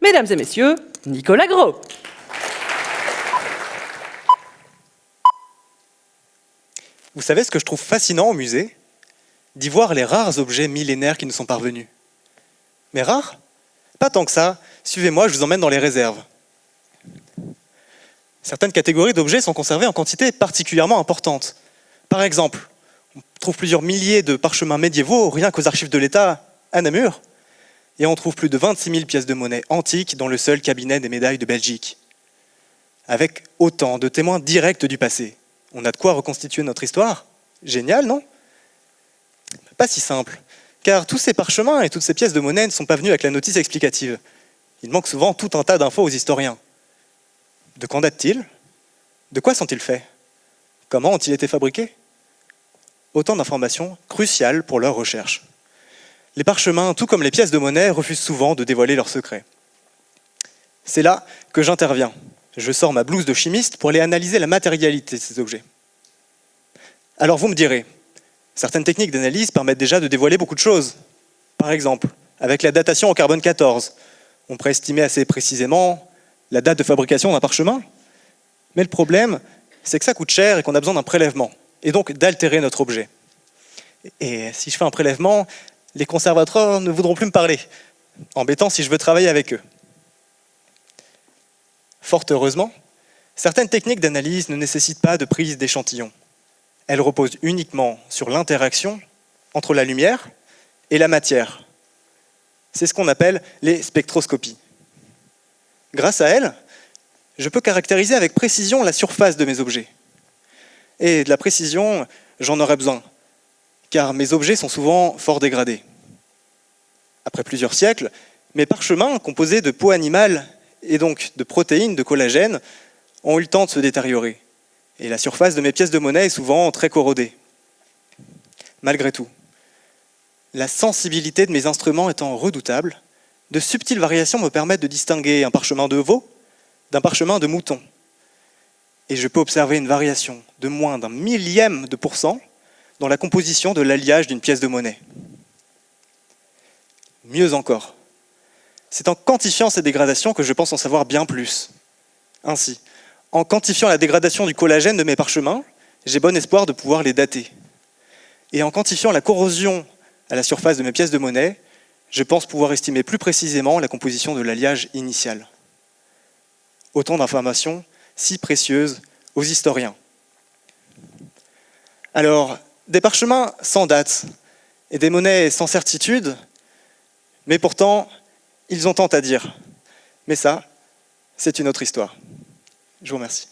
Mesdames et messieurs, Nicolas Gros. Vous savez ce que je trouve fascinant au musée? D'y voir les rares objets millénaires qui nous sont parvenus. Mais rares? Pas tant que ça. Suivez-moi, je vous emmène dans les réserves. Certaines catégories d'objets sont conservées en quantité particulièrement importante. Par exemple, on trouve plusieurs milliers de parchemins médiévaux rien qu'aux archives de l'État à Namur. Et on trouve plus de 26 000 pièces de monnaie antiques dans le seul cabinet des médailles de Belgique. Avec autant de témoins directs du passé. On a de quoi reconstituer notre histoire? Génial, non? Pas si simple, car tous ces parchemins et toutes ces pièces de monnaie ne sont pas venus avec la notice explicative. Il manque souvent tout un tas d'infos aux historiens. De quand datent-ils? De quoi sont-ils faits? Comment ont-ils été fabriqués? Autant d'informations cruciales pour leur recherche. Les parchemins, tout comme les pièces de monnaie, refusent souvent de dévoiler leurs secrets. C'est là que j'interviens. Je sors ma blouse de chimiste pour aller analyser la matérialité de ces objets. Alors vous me direz, certaines techniques d'analyse permettent déjà de dévoiler beaucoup de choses. Par exemple, avec la datation au carbone 14, on pourrait estimer assez précisément la date de fabrication d'un parchemin. Mais le problème, c'est que ça coûte cher et qu'on a besoin d'un prélèvement, et donc d'altérer notre objet. Et si je fais un prélèvement, les conservateurs ne voudront plus me parler. Embêtant si je veux travailler avec eux. Fort heureusement, certaines techniques d'analyse ne nécessitent pas de prise d'échantillons. Elles reposent uniquement sur l'interaction entre la lumière et la matière. C'est ce qu'on appelle les spectroscopies. Grâce à elles, je peux caractériser avec précision la surface de mes objets. Et de la précision, j'en aurais besoin, car mes objets sont souvent fort dégradés. Après plusieurs siècles, mes parchemins, composés de peau animale et donc de protéines de collagène, ont eu le temps de se détériorer. Et la surface de mes pièces de monnaie est souvent très corrodée. Malgré tout, la sensibilité de mes instruments étant redoutable, de subtiles variations me permettent de distinguer un parchemin de veau d'un parchemin de mouton. Et je peux observer une variation de moins d'un millième de % dans la composition de l'alliage d'une pièce de monnaie. Mieux encore, c'est en quantifiant ces dégradations que je pense en savoir bien plus. Ainsi, en quantifiant la dégradation du collagène de mes parchemins, j'ai bon espoir de pouvoir les dater. Et en quantifiant la corrosion à la surface de mes pièces de monnaie, je pense pouvoir estimer plus précisément la composition de l'alliage initial. Autant d'informations si précieuses aux historiens. Alors, des parchemins sans date et des monnaies sans certitude, mais pourtant, ils ont tant à dire. Mais ça, c'est une autre histoire. Je vous remercie.